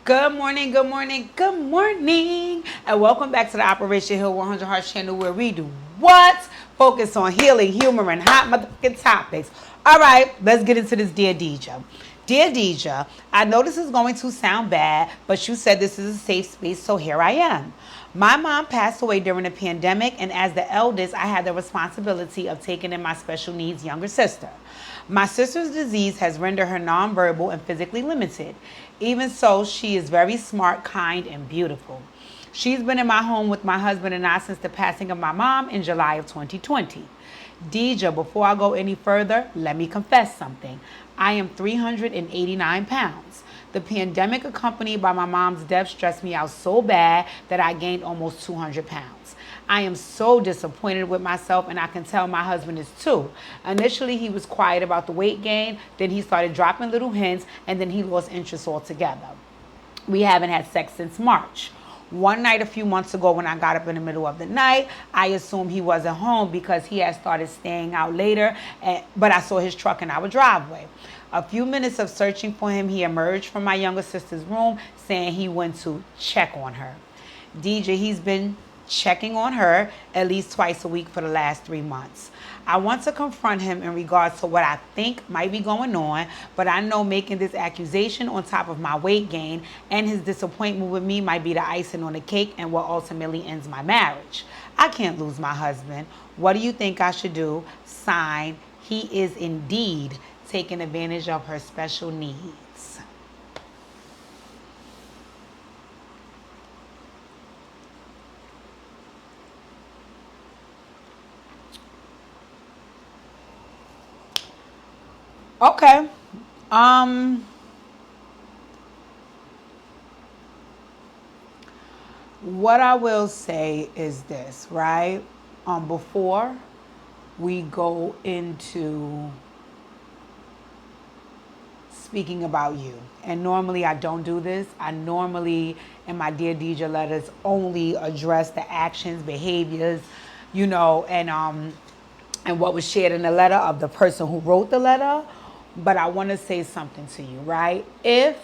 Good morning, good morning, good morning, and welcome back to the Operation Hill 100 Hearts channel where we do what? Focus on healing, humor, and hot motherfucking topics. All right, let's get into this, Dear Deja. Dear Deja, I know this is going to sound bad, but you said this is a safe space, so here I am. My mom passed away during the pandemic, and as the eldest, I had the responsibility of taking in my special needs younger sister. My sister's disease has rendered her nonverbal and physically limited. Even so, she is very smart, kind, and beautiful. She's been in my home with my husband and I since the passing of my mom in July of 2020. Deja, before I go any further, let me confess something. I am 389 pounds. The pandemic accompanied by my mom's death stressed me out so bad that I gained almost 200 pounds. I am so disappointed with myself, and I can tell my husband is too. Initially, he was quiet about the weight gain, then he started dropping little hints, and then he lost interest altogether. We haven't had sex since March. One night a few months ago when I got up in the middle of the night, I assumed he wasn't home because he had started staying out later, but I saw his truck in our driveway. A few minutes of searching for him, he emerged from my younger sister's room saying he went to check on her. DJ, he's been checking on her at least twice a week for the last 3 months. I want to confront him in regards to what I think might be going on, but I know making this accusation on top of my weight gain and his disappointment with me might be the icing on the cake and what ultimately ends my marriage. I can't lose my husband. What do you think I should do? Sign, he is indeed taking advantage of her special needs. Okay. Um, what I will say is this, right? Before we go into speaking about you, and normally I don't do this. I normally, in my Dear Deja letters, only address the actions, behaviors, and what was shared in the letter of the person who wrote the letter. But I want to say something to you, right? If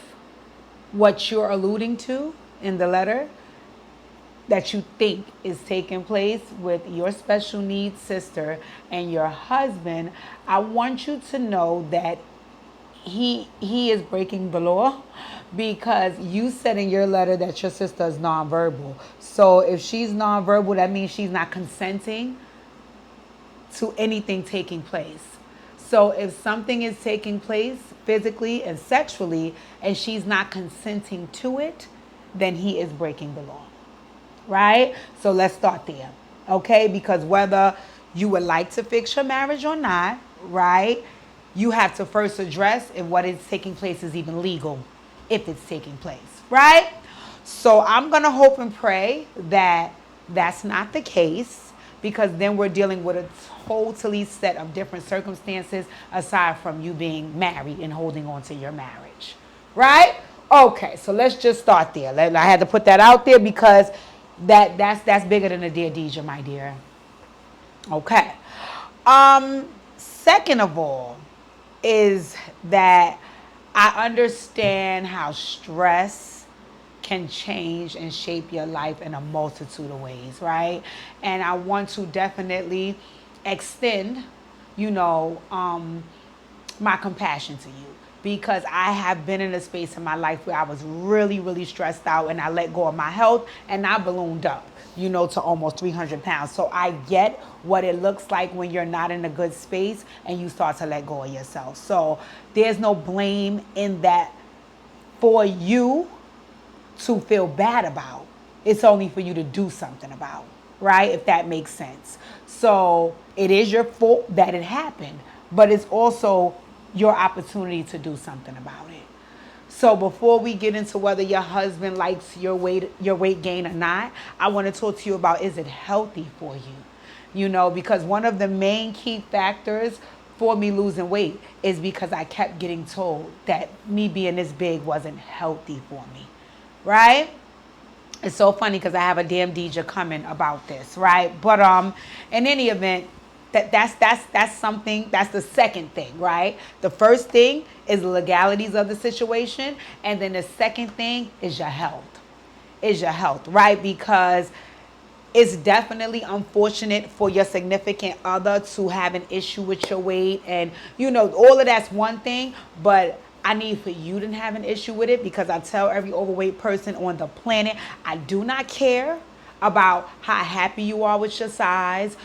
what you're alluding to in the letter that you think is taking place with your special needs sister and your husband, I want you to know that he is breaking the law because you said in your letter that your sister is nonverbal. So if she's nonverbal, that means she's not consenting to anything taking place. So if something is taking place physically and sexually and she's not consenting to it, then he is breaking the law. Right? So let's start there. Okay? Because whether you would like to fix your marriage or not, right? You have to first address if what is taking place is even legal, if it's taking place, right? So I'm going to hope and pray that that's not the case, because then we're dealing with a totally set of different circumstances aside from you being married and holding on to your marriage, right? Okay, so let's just start there. I had to put that out there because that's bigger than a Dear Deja, my dear. Okay. Second of all, is that I understand how stress can change and shape your life in a multitude of ways, right? And I want to definitely extend, my compassion to you because I have been in a space in my life where I was really, really stressed out and I let go of my health and I ballooned up, to almost 300 pounds. So I get what it looks like when you're not in a good space and you start to let go of yourself. So there's no blame in that for you to feel bad about. It's only for you to do something about, right? If that makes sense. So it is your fault that it happened, but it's also your opportunity to do something about it. So before we get into whether your husband likes your weight gain or not, I want to talk to you about, is it healthy for you? Because one of the main key factors for me losing weight is because I kept getting told that me being this big wasn't healthy for me, right? It's so funny because I have a damn DJ coming about this, right? But in any event, That's something. That's the second thing, right? The first thing is the legalities of the situation, and then the second thing is your health. Is your health, right? Because it's definitely unfortunate for your significant other to have an issue with your weight, and all of that's one thing, but I need for you to have an issue with it, because I tell every overweight person on the planet, I do not care about how happy you are with your size,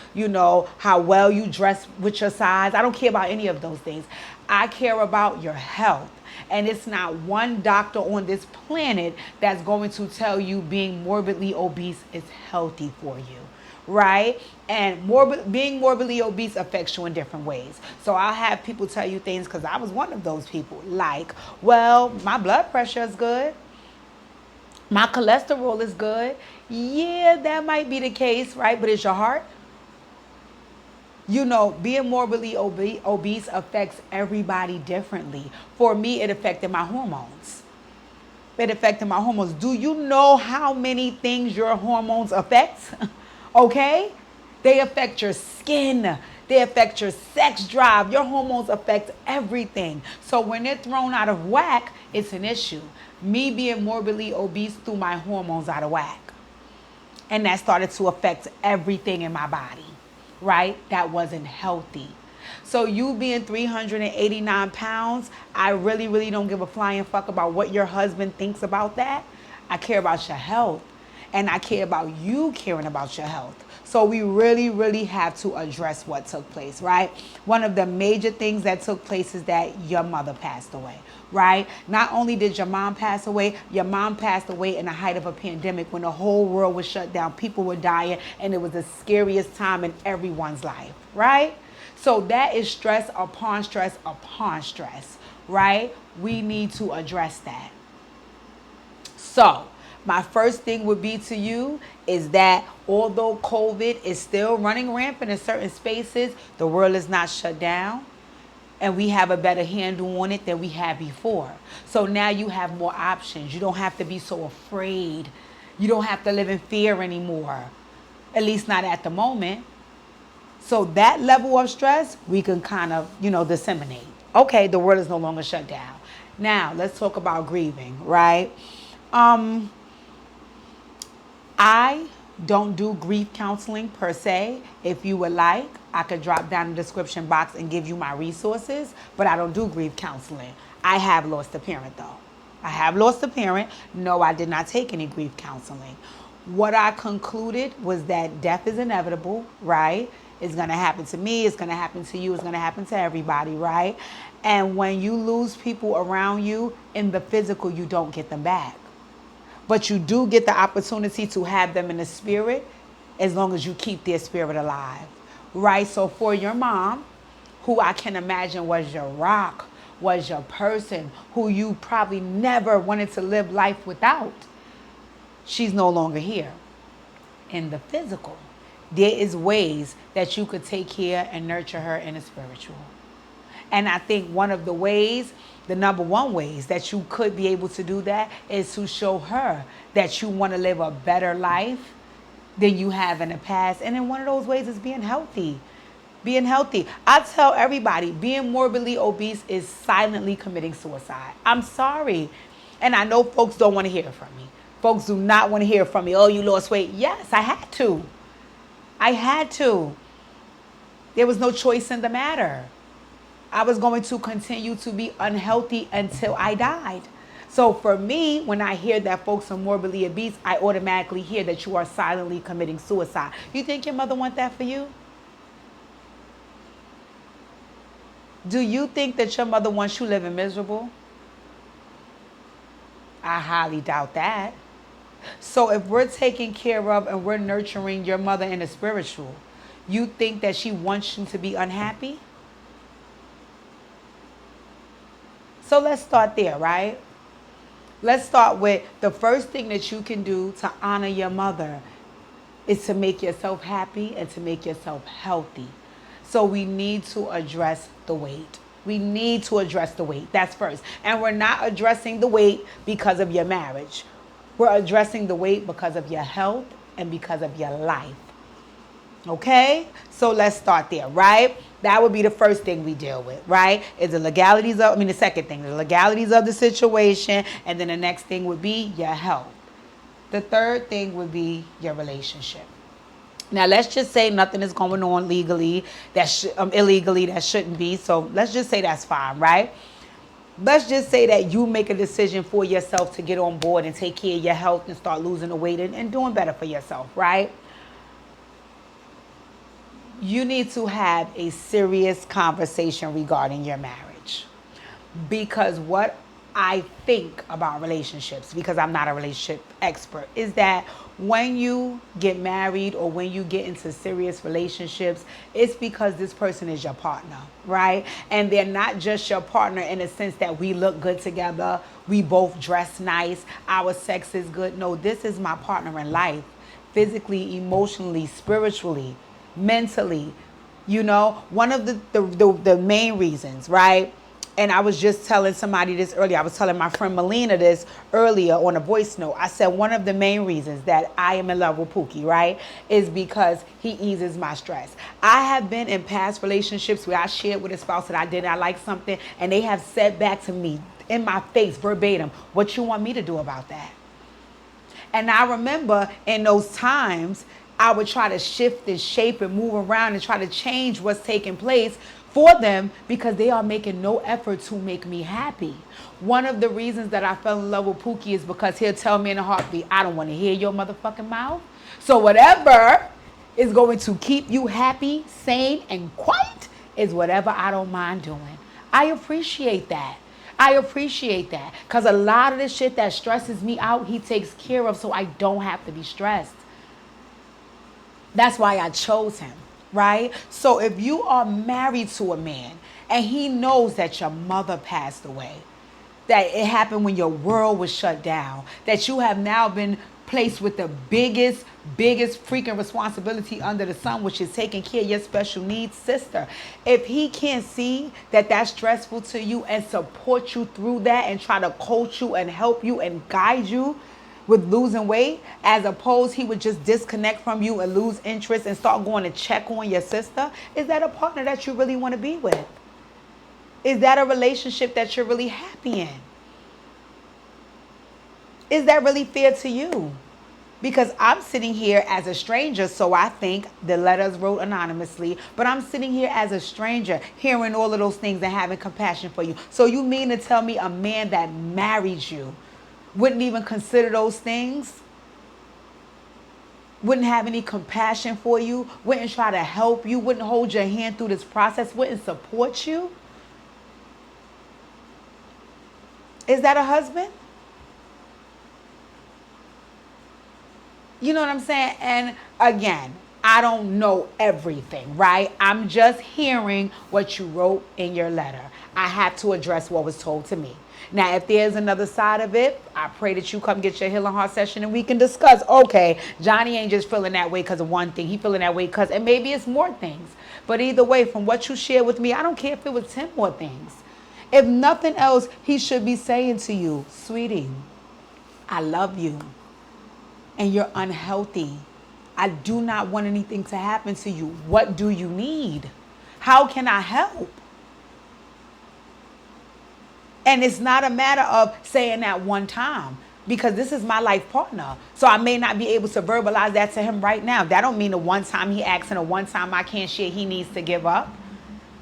how well you dress with your size. I don't care about any of those things. I care about your health. And it's not one doctor on this planet that's going to tell you being morbidly obese is healthy for you, right? And being morbidly obese affects you in different ways. So I'll have people tell you things, because I was one of those people. Like, well, my blood pressure is good. My cholesterol is good. Yeah, that might be the case, right? But is your heart? Being morbidly obese affects everybody differently. For me, it affected my hormones. Do you know how many things your hormones affect? Okay? They affect your skin. They affect your sex drive. Your hormones affect everything. So when they're thrown out of whack, it's an issue. Me being morbidly obese threw my hormones out of whack. And that started to affect everything in my body, right? That wasn't healthy. So you being 389 pounds, I really, really don't give a flying fuck about what your husband thinks about that. I care about your health. And I care about you caring about your health. So we really, really have to address what took place, right? One of the major things that took place is that your mother passed away, right? Not only did your mom pass away, your mom passed away in the height of a pandemic when the whole world was shut down. People were dying, and it was the scariest time in everyone's life, right? So that is stress upon stress upon stress, right? We need to address that. So my first thing would be to you is that although COVID is still running rampant in certain spaces, the world is not shut down, and we have a better handle on it than we had before. So now you have more options. You don't have to be so afraid. You don't have to live in fear anymore, at least not at the moment. So that level of stress, we can kind of, disseminate. Okay, the world is no longer shut down. Now, let's talk about grieving, right? I don't do grief counseling per se. If you would like, I could drop down the description box and give you my resources, but I don't do grief counseling. I have lost a parent though. I have lost a parent. No, I did not take any grief counseling. What I concluded was that death is inevitable, right? It's going to happen to me. It's going to happen to you. It's going to happen to everybody, right? And when you lose people around you in the physical, you don't get them back. But you do get the opportunity to have them in the spirit, as long as you keep their spirit alive, right? So for your mom, who I can imagine was your rock, was your person, who you probably never wanted to live life without, she's no longer here. In the physical, there is ways that you could take care and nurture her in the spiritual. And I think one of the ways, the number one ways that you could be able to do that is to show her that you want to live a better life than you have in the past. And then one of those ways is being healthy. Being healthy. I tell everybody, being morbidly obese is silently committing suicide. I'm sorry. And I know folks don't want to hear from me. Folks do not want to hear from me. Oh, you lost weight. Yes, I had to. I had to. There was no choice in the matter. I was going to continue to be unhealthy until I died. So for me, when I hear that folks are morbidly obese, I automatically hear that you are silently committing suicide. You think your mother want that for you? Do you think that your mother wants you living miserable? I highly doubt that. So if we're taking care of and we're nurturing your mother in the spiritual, you think that she wants you to be unhappy? So let's start there, right? Let's start with the first thing that you can do to honor your mother is to make yourself happy and to make yourself healthy. So we need to address the weight. We need to address the weight. That's first. And we're not addressing the weight because of your marriage. We're addressing the weight because of your health and because of your life. Okay? So let's start there, right? That would be the first thing we deal with, right? Is the legalities of, the second thing, the legalities of the situation. And then the next thing would be your health. The third thing would be your relationship. Now, let's just say nothing is going on legally, illegally, that shouldn't be. So let's just say that's fine, right? Let's just say that you make a decision for yourself to get on board and take care of your health and start losing the weight and doing better for yourself, right? You need to have a serious conversation regarding your marriage. Because what I think about relationships, because I'm not a relationship expert, is that when you get married or when you get into serious relationships, it's because this person is your partner, right? And they're not just your partner in the sense that we look good together, we both dress nice, our sex is good. No, this is my partner in life, physically, emotionally, spiritually, mentally. One of the main reasons, right? And I was just telling somebody this earlier. I was telling my friend Melina this earlier on a voice note. I said one of the main reasons that I am in love with Pookie, right, is because he eases my stress. I have been in past relationships where I shared with a spouse that I did not like something, and they have said back to me in my face, verbatim, what you want me to do about that? And I remember in those times, I would try to shift and shape and move around and try to change what's taking place for them because they are making no effort to make me happy. One of the reasons that I fell in love with Pookie is because he'll tell me in a heartbeat, I don't want to hear your motherfucking mouth. So whatever is going to keep you happy, sane, and quiet is whatever I don't mind doing. I appreciate that. I appreciate that because a lot of the shit that stresses me out, he takes care of so I don't have to be stressed. That's why I chose him, right? So if you are married to a man and he knows that your mother passed away, that it happened when your world was shut down, that you have now been placed with the biggest freaking responsibility under the sun, which is taking care of your special needs sister. If he can't see that that's stressful to you and support you through that and try to coach you and help you and guide you with losing weight, as opposed he would just disconnect from you and lose interest and start going to check on your sister, is that a partner that you really want to be with? Is that a relationship that you're really happy in? Is that really fair to you? Because I'm sitting here as a stranger, so I think the letters wrote anonymously, but I'm sitting here as a stranger, hearing all of those things and having compassion for you. So you mean to tell me a man that married you wouldn't even consider those things? Wouldn't have any compassion for you? Wouldn't try to help you? Wouldn't hold your hand through this process? Wouldn't support you? Is that a husband? You know what I'm saying? And again, I don't know everything, right? I'm just hearing what you wrote in your letter. I have to address what was told to me. Now, if there's another side of it, I pray that you come get your Healing Heart session and we can discuss, okay, Johnny ain't just feeling that way because of one thing. He feeling that way because, and maybe it's more things. But either way, from what you shared with me, I don't care if it was 10 more things. If nothing else, he should be saying to you, sweetie, I love you and you're unhealthy. I do not want anything to happen to you. What do you need? How can I help? And it's not a matter of saying that one time, because this is my life partner. So I may not be able to verbalize that to him right now. That don't mean the one time he asks and the one time I can't share, he needs to give up.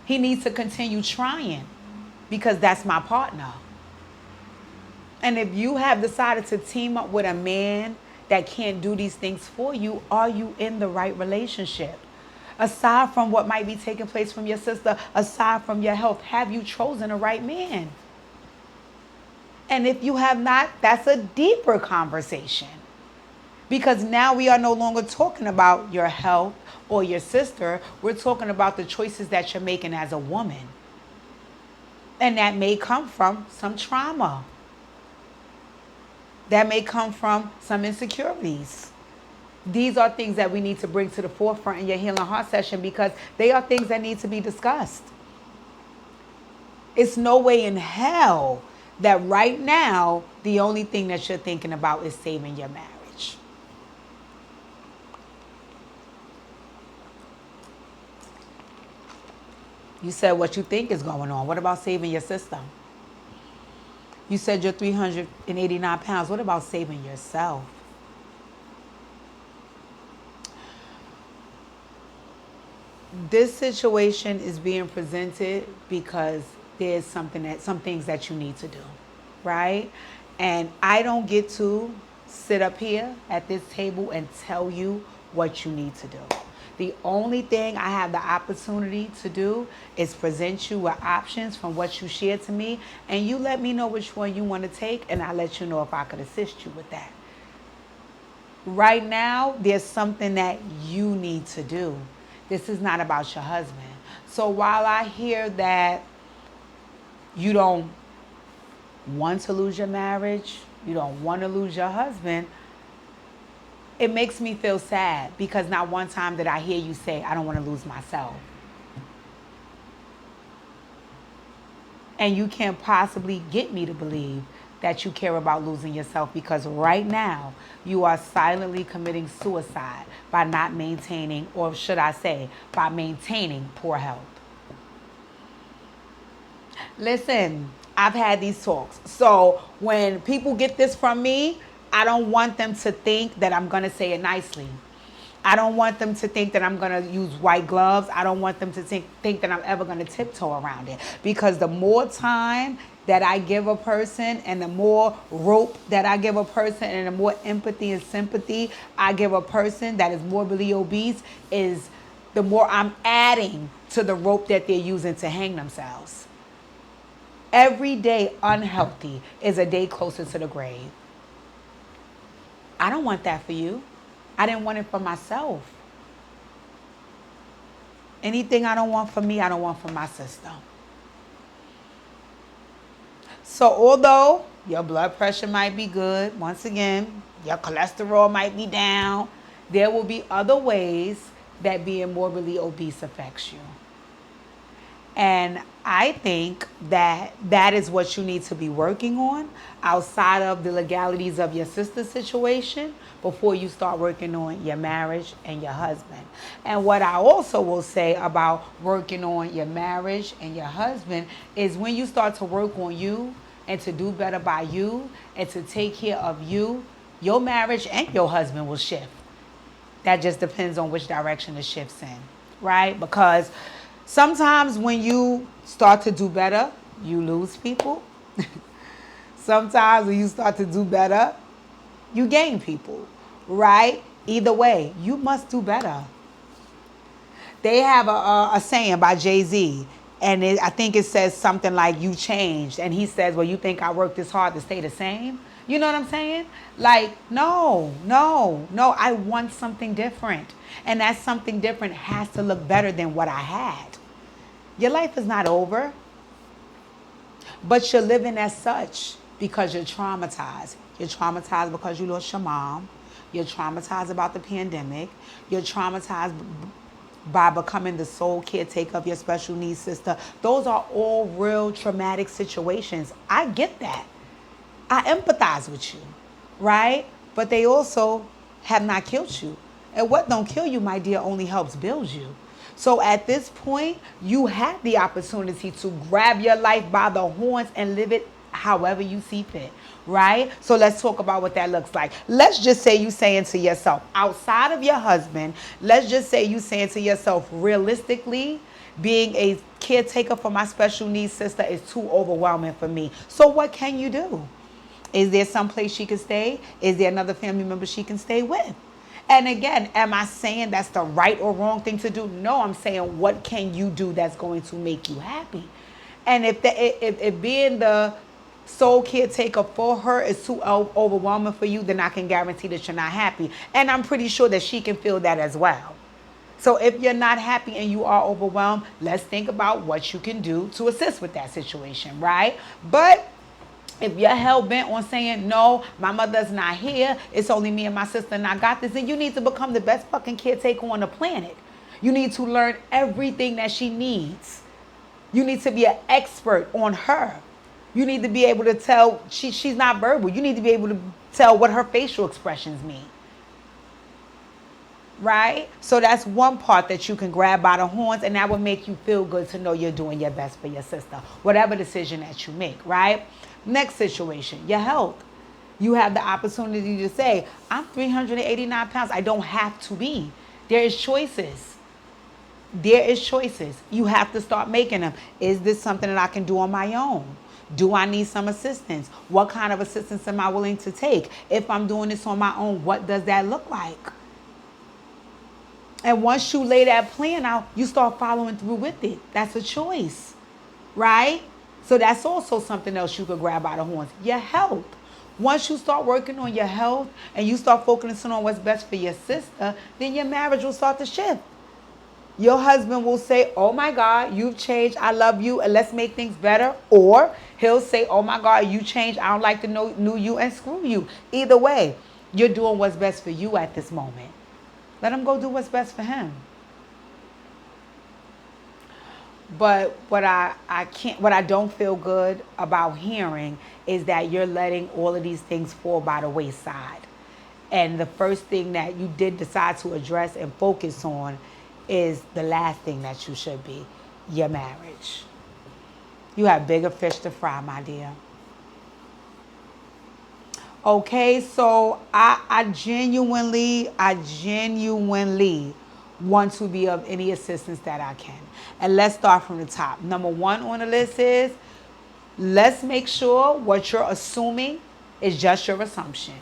He needs to continue trying because that's my partner. And if you have decided to team up with a man that can't do these things for you, are you in the right relationship? Aside from what might be taking place from your sister, aside from your health, have you chosen the right man? And if you have not, that's a deeper conversation. Because now we are no longer talking about your health or your sister. We're talking about the choices that you're making as a woman. And that may come from some trauma. That may come from some insecurities. These are things that we need to bring to the forefront in your Healing Heart session because they are things that need to be discussed. It's no way in hell that right now, the only thing that you're thinking about is saving your marriage. You said what you think is going on. What about saving your system? You said you're 389 pounds. What about saving yourself? This situation is being presented because there's some things that you need to do, right? And I don't get to sit up here at this table and tell you what you need to do. The only thing I have the opportunity to do is present you with options from what you shared to me, and you let me know which one you want to take, and I'll let you know if I could assist you with that. Right now, there's something that you need to do. This is not about your husband. So while I hear that you don't want to lose your marriage, you don't want to lose your husband, it makes me feel sad because not one time did I hear you say, I don't want to lose myself. And you can't possibly get me to believe that you care about losing yourself, because right now you are silently committing suicide by not maintaining, or should I say, by maintaining poor health. Listen, I've had these talks. So when people get this from me, I don't want them to think that I'm going to say it nicely. I don't want them to think that I'm going to use white gloves. I don't want them to think that I'm ever going to tiptoe around it. Because the more time that I give a person, and the more rope that I give a person, and the more empathy and sympathy I give a person that is morbidly obese, is the more I'm adding to the rope that they're using to hang themselves. Every day unhealthy is a day closer to the grave. I don't want that for you. I didn't want it for myself. Anything I don't want for me, I don't want for my system. So although your blood pressure might be good, once again, your cholesterol might be down, there will be other ways that being morbidly obese affects you. And I think that that is what you need to be working on outside of the legalities of your sister's situation before you start working on your marriage and your husband. And what I also will say about working on your marriage and your husband is when you start to work on you and to do better by you and to take care of you, your marriage and your husband will shift. That just depends on which direction it shifts in, right? Because sometimes when you start to do better, you lose people. Sometimes when you start to do better, you gain people, right? Either way, you must do better. They have a saying by Jay-Z, and I think it says something like, you changed. And he says, well, you think I worked this hard to stay the same? You know what I'm saying? Like, no, I want something different. And that something different has to look better than what I had. Your life is not over, but you're living as such because you're traumatized. You're traumatized because you lost your mom. You're traumatized about the pandemic. You're traumatized by becoming the sole caretaker of your special needs sister. Those are all real traumatic situations. I get that. I empathize with you, right? But they also have not killed you. And what don't kill you, my dear, only helps build you. So at this point, you have the opportunity to grab your life by the horns and live it however you see fit, right? So let's talk about what that looks like. Let's just say you saying to yourself, outside of your husband, let's just say you saying to yourself, realistically, being a caretaker for my special needs sister is too overwhelming for me. So what can you do? Is there some place she can stay? Is there another family member she can stay with? And again, am I saying that's the right or wrong thing to do? No, I'm saying what can you do that's going to make you happy? And if being the sole caretaker for her is too overwhelming for you, then I can guarantee that you're not happy. And I'm pretty sure that she can feel that as well. So if you're not happy and you are overwhelmed, let's think about what you can do to assist with that situation, right? But if you're hell-bent on saying, no, my mother's not here, it's only me and my sister and I got this, then you need to become the best fucking caretaker on the planet. You need to learn everything that she needs. You need to be an expert on her. You need to be able to tell, she's not verbal. You need to be able to tell what her facial expressions mean. right? So that's one part that you can grab by the horns, and that will make you feel good to know you're doing your best for your sister, whatever decision that you make, right? Next situation, your health. You have the opportunity to say, I'm 389 pounds. I don't have to be. There is choices. There is choices. You have to start making them. Is this something that I can do on my own? Do I need some assistance? What kind of assistance am I willing to take? If I'm doing this on my own, what does that look like? And once you lay that plan out, you start following through with it. That's a choice, right? So that's also something else you could grab by the horns. Your health. Once you start working on your health and you start focusing on what's best for your sister, then your marriage will start to shift. Your husband will say, oh my God, you've changed. I love you and let's make things better. Or he'll say, oh my God, you changed. I don't like the new you and screw you. Either way, you're doing what's best for you at this moment. Let him go do what's best for him. But what I don't feel good about hearing is that you're letting all of these things fall by the wayside. And the first thing that you did decide to address and focus on is the last thing that you should be, your marriage. You have bigger fish to fry, my dear. Okay, so I genuinely want to be of any assistance that I can. And let's start from the top. Number one on the list is, let's make sure what you're assuming is just your assumption,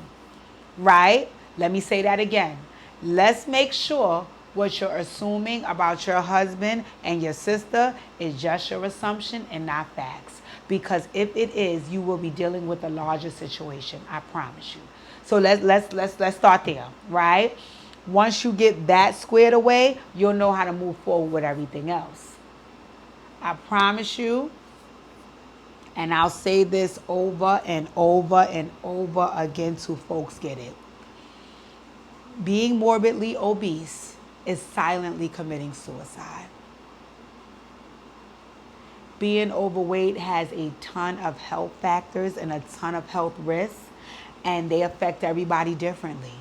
right? Let me say that again. Let's make sure what you're assuming about your husband and your sister is just your assumption and not facts. Because if it is, you will be dealing with a larger situation. I promise you. So let's start there, right? Once you get that squared away, you'll know how to move forward with everything else. I promise you, and I'll say this over and over and over again till folks get it. Being morbidly obese is silently committing suicide. Being overweight has a ton of health factors and a ton of health risks, and they affect everybody differently.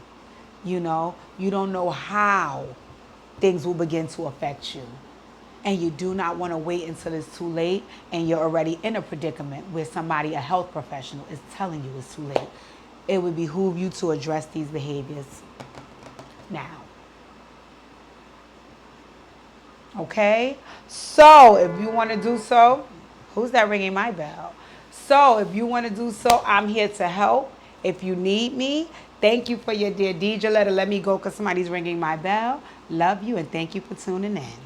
You know, you don't know how things will begin to affect you. And you do not want to wait until it's too late and you're already in a predicament where somebody, a health professional, is telling you it's too late. It would behoove you to address these behaviors now. Okay? So if you want to do so, who's that ringing my bell? So if you want to do so, I'm here to help. If you need me, thank you for your dear DJ letter. Let me go because somebody's ringing my bell. Love you and thank you for tuning in.